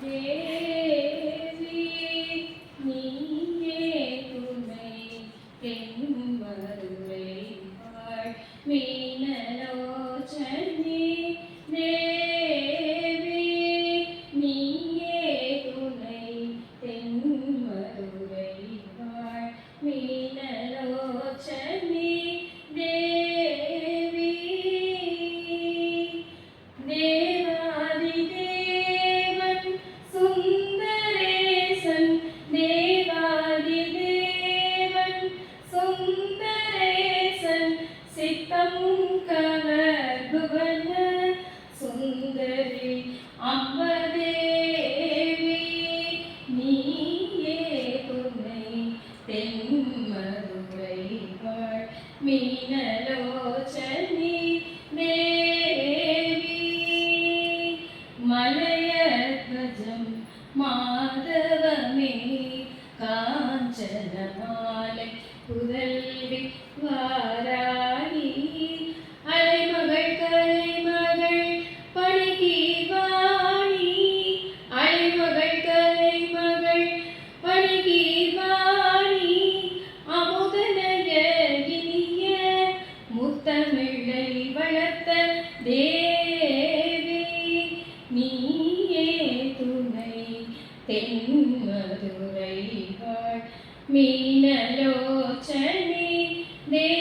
தேவி நீயே துணை தென்மதுரை வாழ் மீனலோச்சனி தேவி நீயே துணை தென்மதுரை வாழ் மீனலோச்சனி தேவி தேவாதிதேவன் சுந்தரேசன் தேவாதிதேவன் சுந்தரேசன் சித்தம் கவர் புவன சுந்தரி அம்பதேவி நீயே துணை தென்மதுரை வாழ் மீனலோச்சனி தேவி மலையத்வஜம் மாதவமே காஞ்சனமாலை புதல்வி வாராணி அலைமகள் கலைமகள் பணிகீர்வாணி அலைமகள் கலைமகள் பணிகீர்வாணி அமுதனய இனிய முத்தமிழை வளர்த்த தேவி நீயே துணை தென்மதுரை வாழ் மீனலோச்சனி தேவி